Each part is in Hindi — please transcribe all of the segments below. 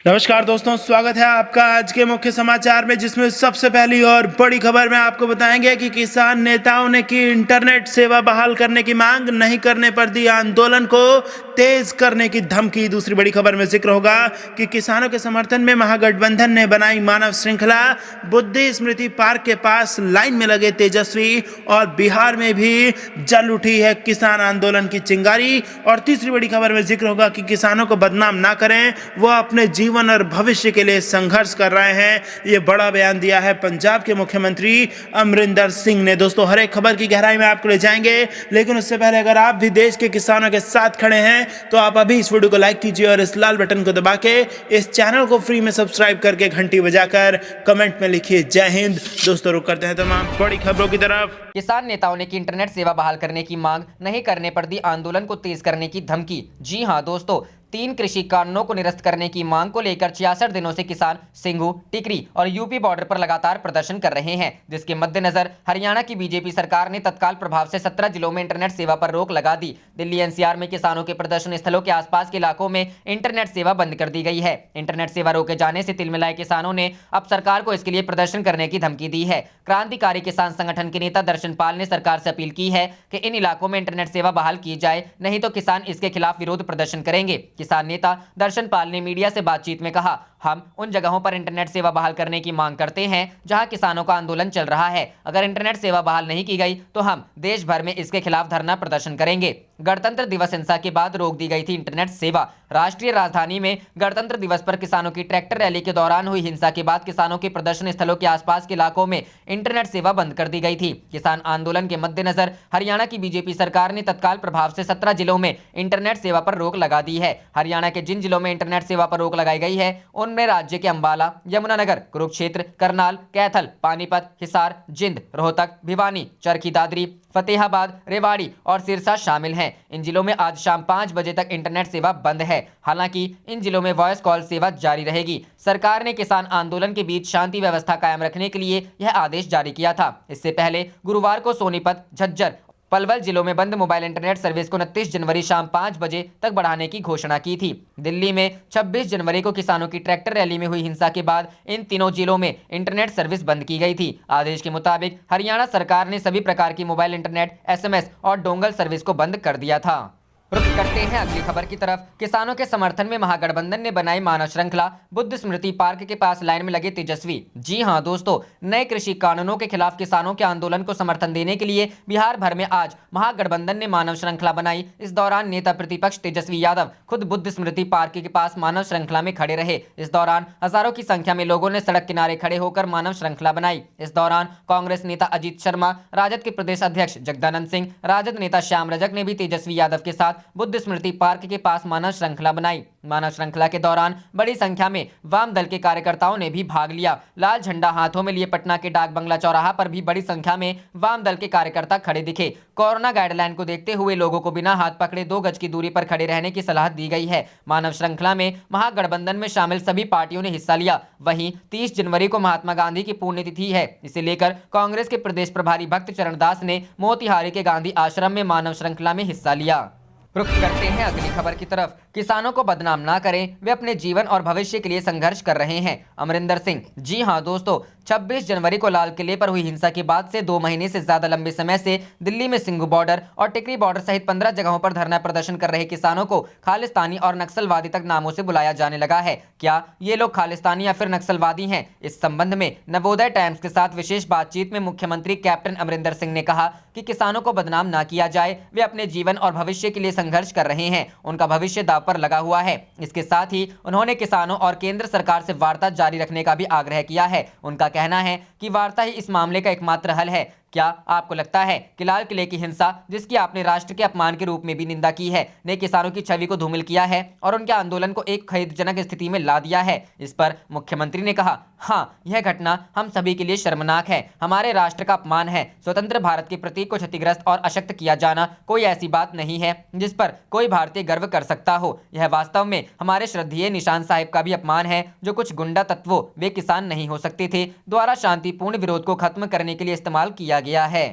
नमस्कार दोस्तों, स्वागत है आपका आज के मुख्य समाचार में, जिसमें सबसे पहली और बड़ी खबर में आपको बताएंगे कि किसान नेताओं ने की इंटरनेट सेवा बहाल करने की मांग, नहीं करने पर दी आंदोलन को तेज करने की धमकी। दूसरी बड़ी खबर में जिक्र होगा कि किसानों के समर्थन में महागठबंधन ने बनाई मानव श्रृंखला, बुद्धि स्मृति पार्क के पास लाइन में लगे तेजस्वी, और बिहार में भी जल उठी है किसान आंदोलन की चिंगारी। और तीसरी बड़ी खबर में जिक्र होगा कि किसानों को बदनाम ना करें, वह अपने जीवन और भविष्य के लिए संघर्ष कर रहे हैं। ये बड़ा बयान दिया है पंजाब के मुख्यमंत्री अमरिंदर सिंह ने। दोस्तों, हर एक खबर की गहराई में आपको ले जाएंगे, लेकिन उससे पहले अगर आप भी देश के किसानों के साथ खड़े हैं तो आप अभी इस वीडियो को लाइक कीजिए और इस लाल बटन को दबा के इस चैनल को फ्री में सब्सक्राइब करके घंटी बजाकर कमेंट में लिखिए जय हिंद। दोस्तों, रुक करते हैं तमाम बड़ी खबरों की तरफ। किसान नेताओं ने की इंटरनेट सेवा बहाल करने की मांग, नहीं करने पर दी आंदोलन को तेज करने की धमकी। जी हां दोस्तों, 3 कृषि कानूनों को निरस्त करने की मांग को लेकर 66 दिनों से किसान सिंघू, टिकरी और यूपी बॉर्डर पर लगातार प्रदर्शन कर रहे हैं, जिसके मद्देनजर हरियाणा की बीजेपी सरकार ने तत्काल प्रभाव से 17 जिलों में इंटरनेट सेवा पर रोक लगा दी। दिल्ली एनसीआर में किसानों के प्रदर्शन स्थलों के आसपास के इलाकों में इंटरनेट सेवा बंद कर दी गई है। इंटरनेट सेवा रोके जाने से तिलमिलाए किसानों ने अब सरकार को इसके लिए प्रदर्शन करने की धमकी दी है। क्रांतिकारी किसान संगठन के नेता दर्शन पाल ने सरकार से अपील की है कि इन इलाकों में इंटरनेट सेवा बहाल की जाए, नहीं तो किसान इसके खिलाफ विरोध प्रदर्शन करेंगे। किसान नेता दर्शन पाल ने मीडिया से बातचीत में कहा, हम उन जगहों पर इंटरनेट सेवा बहाल करने की मांग करते हैं जहां किसानों का आंदोलन चल रहा है। अगर इंटरनेट सेवा बहाल नहीं की गई तो हम देश भर में इसके खिलाफ धरना प्रदर्शन करेंगे। गणतंत्र दिवस हिंसा के बाद रोक दी गई थी इंटरनेट सेवा। राष्ट्रीय राजधानी में गणतंत्र दिवस पर किसानों की ट्रैक्टर रैली के दौरान हुई हिंसा के बाद किसानों के प्रदर्शन स्थलों के आसपास के इलाकों में इंटरनेट सेवा बंद कर दी गई थी। किसान आंदोलन के मद्देनजर हरियाणा की बीजेपी सरकार ने तत्काल प्रभाव से 17 जिलों में इंटरनेट सेवा पर रोक लगा दी है। हरियाणा के जिन जिलों में इंटरनेट सेवा पर रोक लगाई गई है उनमें राज्य के अंबाला, यमुनानगर, कुरुक्षेत्र, करनाल, कैथल, पानीपत, हिसार, जिंद, रोहतक, भिवानी, चरखी दादरी, फतेहाबाद, रेवाड़ी और सिरसा शामिल हैं। इन जिलों में आज शाम 5 बजे तक इंटरनेट सेवा बंद है। हालांकि इन जिलों में वॉइस कॉल सेवा जारी रहेगी। सरकार ने किसान आंदोलन के बीच शांति व्यवस्था कायम रखने के लिए यह आदेश जारी किया था। इससे पहले गुरुवार को सोनीपत, झज्जर, पलवल जिलों में बंद मोबाइल इंटरनेट सर्विस को 29 जनवरी शाम 5 बजे तक बढ़ाने की घोषणा की थी। दिल्ली में 26 जनवरी को किसानों की ट्रैक्टर रैली में हुई हिंसा के बाद इन तीनों जिलों में इंटरनेट सर्विस बंद की गई थी। आदेश के मुताबिक हरियाणा सरकार ने सभी प्रकार की मोबाइल इंटरनेट, SMS और डोंगल सर्विस को बंद कर दिया था। रुक करते हैं अगली खबर की तरफ। किसानों के समर्थन में महागठबंधन ने बनाई मानव श्रृंखला, बुद्ध स्मृति पार्क के पास लाइन में लगे तेजस्वी। जी हां दोस्तों, नए कृषि कानूनों के खिलाफ किसानों के आंदोलन को समर्थन देने के लिए बिहार भर में आज महागठबंधन ने मानव श्रृंखला बनाई। इस दौरान नेता प्रतिपक्ष तेजस्वी यादव खुद बुद्ध स्मृति पार्क के पास मानव श्रृंखला में खड़े रहे। इस दौरान हजारों की संख्या में लोगों ने सड़क किनारे खड़े होकर मानव श्रृंखला बनाई। इस दौरान कांग्रेस नेता अजीत शर्मा, राजद के प्रदेश अध्यक्ष जगदानंद सिंह, राजद नेता श्याम रजक ने भी तेजस्वी यादव के साथ बुद्ध स्मृति पार्क के पास मानव श्रृंखला बनाई। मानव श्रृंखला के दौरान बड़ी संख्या में वाम दल के कार्यकर्ताओं ने भी भाग लिया। लाल झंडा हाथों में लिए पटना के डाक बंगला चौराहा पर भी बड़ी संख्या में वाम दल के कार्यकर्ता खड़े दिखे। कोरोना गाइडलाइन को देखते हुए लोगों को बिना हाथ पकड़े 2 गज की दूरी पर खड़े रहने की सलाह दी गई है। मानव श्रृंखला में महागठबंधन में शामिल सभी पार्टियों ने हिस्सा लिया। वहीं 30 जनवरी को महात्मा गांधी की पुण्यतिथि है। इसे लेकर कांग्रेस के प्रदेश प्रभारी भक्त चरण दास ने मोतिहारी के गांधी आश्रम में मानव श्रृंखला में हिस्सा लिया। रुख करते हैं अगली खबर की तरफ। किसानों को बदनाम ना करें, वे अपने जीवन और भविष्य के लिए संघर्ष कर रहे हैं, अमरिंदर सिंह। जी हां दोस्तों, 26 जनवरी को लाल किले पर हुई हिंसा के बाद से 2 महीने से ज्यादा लंबे समय से दिल्ली में सिंघू बॉर्डर और टिकरी बॉर्डर सहित 15 जगहों पर धरना प्रदर्शन कर रहे किसानों को खालिस्तानी और नक्सलवादी तक नामों से बुलाया जाने लगा है। क्या ये लोग खालिस्तानी या फिर नक्सलवादी हैं? इस संबंध में नवोदय टाइम्स के साथ विशेष बातचीत में मुख्यमंत्री कैप्टन अमरिंदर सिंह ने कहा कि किसानों को बदनाम ना किया जाए, वे अपने जीवन और भविष्य के लिए संघर्ष कर रहे हैं, उनका भविष्य दांव पर लगा हुआ है। इसके साथ ही उन्होंने किसानों और केंद्र सरकार से वार्ता जारी रखने का भी आग्रह किया है। उनका कहना है कि वार्ता ही इस मामले का एकमात्र हल है। क्या आपको लगता है कि लाल किले की हिंसा, जिसकी आपने राष्ट्र के अपमान के रूप में भी निंदा की है, ने किसानों की छवि को धूमिल किया है और उनके आंदोलन को एक खैदजनक स्थिति में ला दिया है? इस पर मुख्यमंत्री ने कहा, हाँ, यह घटना हम सभी के लिए शर्मनाक है, हमारे राष्ट्र का अपमान है। स्वतंत्र भारत के प्रतीक को क्षतिग्रस्त और अशक्त किया जाना कोई ऐसी बात नहीं है जिस पर कोई भारतीय गर्व कर सकता हो। यह वास्तव में हमारे श्रद्धेय निशान साहिब का भी अपमान है, जो कुछ गुंडा तत्वों, वे किसान नहीं हो सकते थे, द्वारा शांतिपूर्ण विरोध को खत्म करने के लिए इस्तेमाल किया गया है।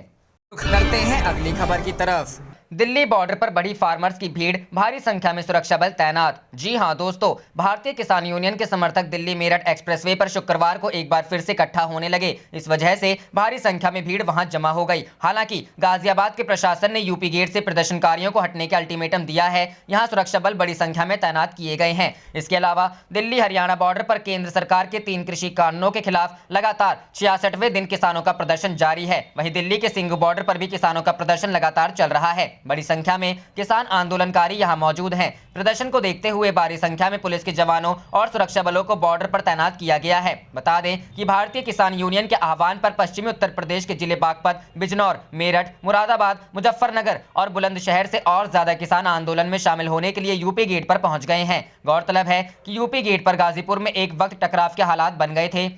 करते हैं अगली खबर की तरफ। दिल्ली बॉर्डर पर बड़ी फार्मर्स की भीड़, भारी संख्या में सुरक्षा बल तैनात। जी हां दोस्तों, भारतीय किसान यूनियन के समर्थक दिल्ली मेरठ एक्सप्रेसवे पर शुक्रवार को एक बार फिर से इकट्ठा होने लगे। इस वजह से भारी संख्या में भीड़ वहां जमा हो गई। हालांकि गाजियाबाद के प्रशासन ने यूपी गेट से प्रदर्शनकारियों को हटने का अल्टीमेटम दिया है। यहाँ सुरक्षा बल बड़ी संख्या में तैनात किए गए हैं। इसके अलावा दिल्ली हरियाणा बॉर्डर पर केंद्र सरकार के 3 कृषि कानूनों के खिलाफ लगातार 66वें दिन किसानों का प्रदर्शन जारी है। वहीं दिल्ली के सिंघू बॉर्डर पर भी किसानों का प्रदर्शन लगातार चल रहा है। बड़ी संख्या में किसान आंदोलनकारी यहां मौजूद हैं। प्रदर्शन को देखते हुए भारी संख्या में पुलिस के जवानों और सुरक्षा बलों को बॉर्डर पर तैनात किया गया है। बता दें कि भारतीय किसान यूनियन के आह्वान पर पश्चिमी उत्तर प्रदेश के जिले बागपत, बिजनौर, मेरठ, मुरादाबाद, मुजफ्फरनगर और बुलंदशहर से और ज्यादा किसान आंदोलन में शामिल होने के लिए यूपी गेट पर पहुंच गए हैं। गौरतलब है कि यूपी गेट पर गाजीपुर में एक वक्त टकराव के हालात बन गए थे,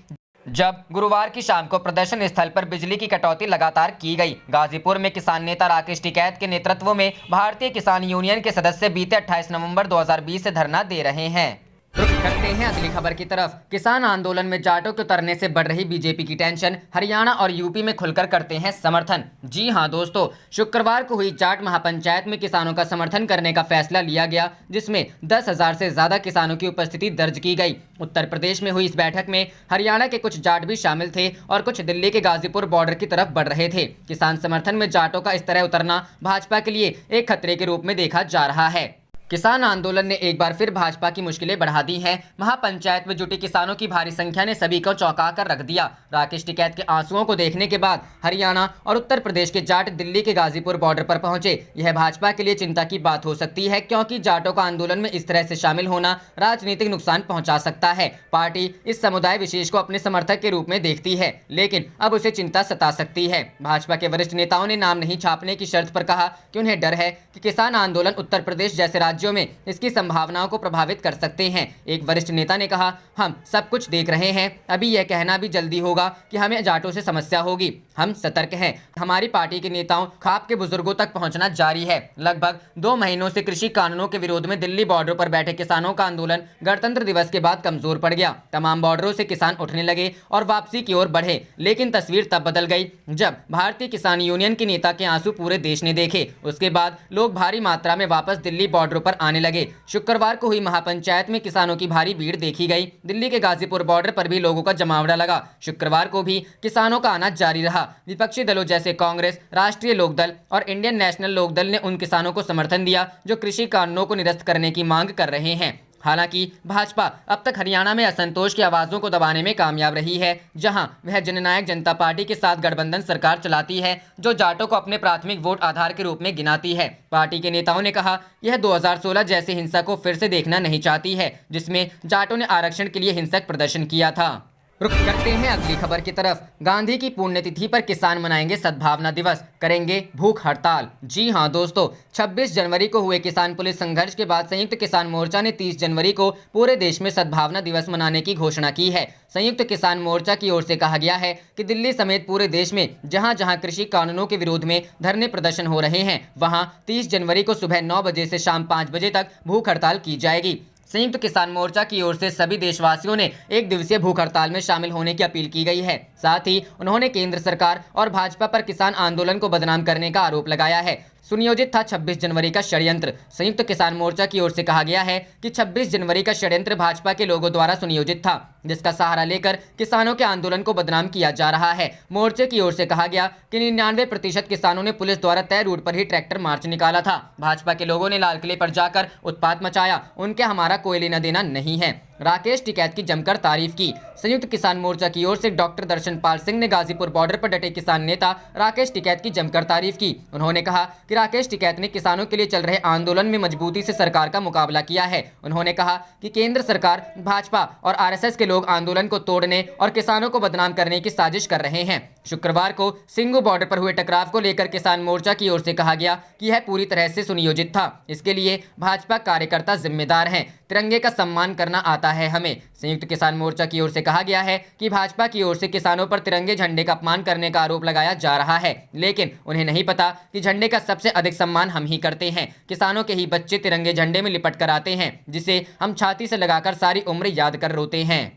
जब गुरुवार की शाम को प्रदर्शन स्थल पर बिजली की कटौती लगातार की गई। गाजीपुर में किसान नेता राकेश टिकैत के नेतृत्व में भारतीय किसान यूनियन के सदस्य बीते 28 नवंबर 2020 से धरना दे रहे हैं। रुक करते हैं अगली खबर की तरफ। किसान आंदोलन में जाटों के उतरने से बढ़ रही बीजेपी की टेंशन, हरियाणा और यूपी में खुलकर करते हैं समर्थन। जी हां दोस्तों, शुक्रवार को हुई जाट महापंचायत में किसानों का समर्थन करने का फैसला लिया गया, जिसमें 10,000 से ज्यादा किसानों की उपस्थिति दर्ज की गई। उत्तर प्रदेश में हुई इस बैठक में हरियाणा के कुछ जाट भी शामिल थे और कुछ दिल्ली के गाजीपुर बॉर्डर की तरफ बढ़ रहे थे। किसान समर्थन में जाटों का इस तरह उतरना भाजपा के लिए एक खतरे के रूप में देखा जा रहा है। किसान आंदोलन ने एक बार फिर भाजपा की मुश्किलें बढ़ा दी हैं। महापंचायत में जुटी किसानों की भारी संख्या ने सभी को चौंका कर रख दिया। राकेश टिकैत के आंसुओं को देखने के बाद हरियाणा और उत्तर प्रदेश के जाट दिल्ली के गाजीपुर बॉर्डर पर पहुंचे। यह भाजपा के लिए चिंता की बात हो सकती है, क्योंकि जाटों का आंदोलन में इस तरह से शामिल होना राजनीतिक नुकसान पहुंचा सकता है। पार्टी इस समुदाय विशेष को अपने समर्थक के रूप में देखती है, लेकिन अब उसे चिंता सता सकती है। भाजपा के वरिष्ठ नेताओं ने नाम नहीं छापने की शर्त पर कहा कि उन्हें डर है कि किसान आंदोलन उत्तर प्रदेश जैसे राज्यों में इसकी संभावनाओं को प्रभावित कर सकते हैं। एक वरिष्ठ नेता ने कहा, हम सब कुछ देख रहे हैं, अभी यह कहना भी जल्दी होगा कि हमें जाटों से समस्या होगी। हम सतर्क हैं। हमारी पार्टी के नेताओं खाप के बुजुर्गों तक पहुंचना जारी है। लगभग 2 महीनों से कृषि कानूनों के विरोध में दिल्ली बॉर्डर पर बैठे किसानों का आंदोलन गणतंत्र दिवस के बाद कमजोर पड़ गया। तमाम बॉर्डरों से किसान उठने लगे और वापसी की ओर बढ़े, लेकिन तस्वीर तब बदल गई जब भारतीय किसान यूनियन के नेता के आंसू पूरे देश ने देखे। उसके बाद लोग भारी मात्रा में वापस दिल्ली बॉर्डर पर आने लगे। शुक्रवार को हुई महापंचायत में किसानों की भारी भीड़ देखी गई। दिल्ली के गाजीपुर बॉर्डर पर भी लोगों का जमावड़ा लगा। शुक्रवार को भी किसानों का आना जारी रहा। विपक्षी दलों जैसे कांग्रेस, राष्ट्रीय लोकदल और इंडियन नेशनल लोकदल ने उन किसानों को समर्थन दिया जो कृषि कानूनों को निरस्त करने की मांग कर रहे हैं। हालांकि भाजपा अब तक हरियाणा में असंतोष की आवाजों को दबाने में कामयाब रही है, जहां वह जननायक जनता पार्टी के साथ गठबंधन सरकार चलाती है, जो जाटों को अपने प्राथमिक वोट आधार के रूप में गिनाती है। पार्टी के नेताओं ने कहा, यह 2016 जैसी हिंसा को फिर से देखना नहीं चाहती है, जिसमें जाटों ने आरक्षण के लिए हिंसक प्रदर्शन किया था। रुक करते हैं अगली खबर की तरफ। गांधी की पुण्यतिथि पर किसान मनाएंगे सद्भावना दिवस, करेंगे भूख हड़ताल। जी हां दोस्तों, 26 जनवरी को हुए किसान पुलिस संघर्ष के बाद संयुक्त किसान मोर्चा ने 30 जनवरी को पूरे देश में सद्भावना दिवस मनाने की घोषणा की है। संयुक्त किसान मोर्चा की ओर से कहा गया है कि दिल्ली समेत पूरे देश में जहां जहां कृषि कानूनों के विरोध में धरने प्रदर्शन हो रहे हैं, वहां 30 जनवरी को सुबह 9 बजे से शाम 5 बजे तक भूख हड़ताल की जाएगी। संयुक्त किसान मोर्चा की ओर से सभी देशवासियों ने एक दिवसीय भूख हड़ताल में शामिल होने की अपील की गई है। साथ ही उन्होंने केंद्र सरकार और भाजपा पर किसान आंदोलन को बदनाम करने का आरोप लगाया है। सुनियोजित था 26 जनवरी का षड्यंत्र। संयुक्त किसान मोर्चा की ओर से कहा गया है कि 26 जनवरी का षड्यंत्र भाजपा के लोगों द्वारा सुनियोजित था, जिसका सहारा लेकर किसानों के आंदोलन को बदनाम किया जा रहा है। मोर्चे की ओर से कहा गया कि 99% किसानों ने पुलिस द्वारा तय रूट पर ही ट्रैक्टर मार्च निकाला था। भाजपा के लोगों ने लाल किले पर जाकर उत्पात मचाया, उनके हमारा कोई लेना देना नहीं है। राकेश टिकैत की जमकर तारीफ की। संयुक्त किसान मोर्चा की ओर से डॉक्टर दर्शनपाल सिंह ने गाजीपुर बॉर्डर पर डटे किसान नेता राकेश टिकैत की जमकर तारीफ की। उन्होंने कहा कि राकेश टिकैत ने किसानों के लिए चल रहे आंदोलन में मजबूती से सरकार का मुकाबला किया है। उन्होंने कहा कि केंद्र सरकार, भाजपा और आरएसएस के लोग आंदोलन को तोड़ने और किसानों को बदनाम करने की साजिश कर रहे हैं। शुक्रवार को सिंघू बॉर्डर पर हुए टकराव को लेकर किसान मोर्चा की ओर से कहा गया कि यह पूरी तरह से सुनियोजित था। इसके लिए भाजपा कार्यकर्ता जिम्मेदार हैं। तिरंगे का सम्मान करना आता है हमें। संयुक्त किसान मोर्चा की ओर से कहा गया है कि भाजपा की ओर से किसानों पर तिरंगे झंडे का अपमान करने का आरोप लगाया जा रहा है, लेकिन उन्हें नहीं पता कि झंडे का सबसे अधिक सम्मान हम ही करते हैं। किसानों के ही बच्चे तिरंगे झंडे में लिपट कर आते हैं, जिसे हम छाती से लगाकर सारी उम्र याद कर रोते हैं।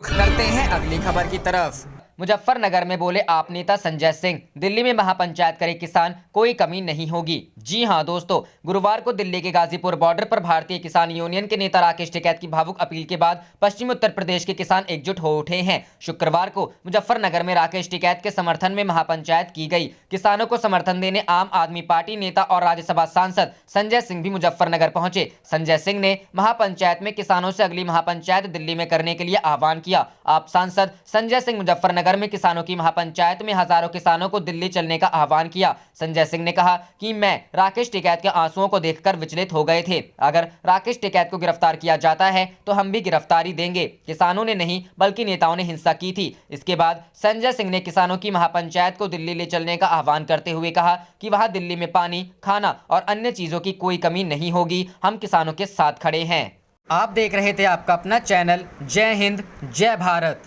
करते हैं अगली खबर की तरफ। मुजफ्फरनगर में बोले आप नेता संजय सिंह, दिल्ली में महापंचायत करे किसान, कोई कमी नहीं होगी। जी हां दोस्तों, गुरुवार को दिल्ली के गाजीपुर बॉर्डर पर भारतीय किसान यूनियन के नेता राकेश टिकैत की भावुक अपील के बाद पश्चिमी उत्तर प्रदेश के किसान एकजुट हो उठे हैं। शुक्रवार को मुजफ्फरनगर में राकेश टिकैत के समर्थन में महापंचायत की गई। किसानों को समर्थन देने आम आदमी पार्टी नेता और राज्यसभा सांसद संजय सिंह भी मुजफ्फरनगर पहुंचे। संजय सिंह ने महापंचायत में किसानों से अगली महापंचायत दिल्ली में करने के लिए आह्वान किया। आप सांसद संजय सिंह मुजफ्फरनगर में किसानों की महापंचायत में हजारों किसानों को दिल्ली चलने का आह्वान किया। संजय सिंह ने कहा कि मैं राकेश टिकैत के आंसुओं को देखकर विचलित हो गए थे। अगर राकेश टिकैत को गिरफ्तार किया जाता है तो हम भी गिरफ्तारी देंगे। किसानों ने नहीं बल्कि नेताओं ने हिंसा की थी। इसके बाद संजय सिंह ने किसानों की महापंचायत को दिल्ली ले चलने का आह्वान करते हुए कहा कि वहां दिल्ली में पानी, खाना और अन्य चीजों की कोई कमी नहीं होगी। हम किसानों के साथ खड़े हैं। आप देख रहे थे आपका अपना चैनल जय हिंद जय भारत।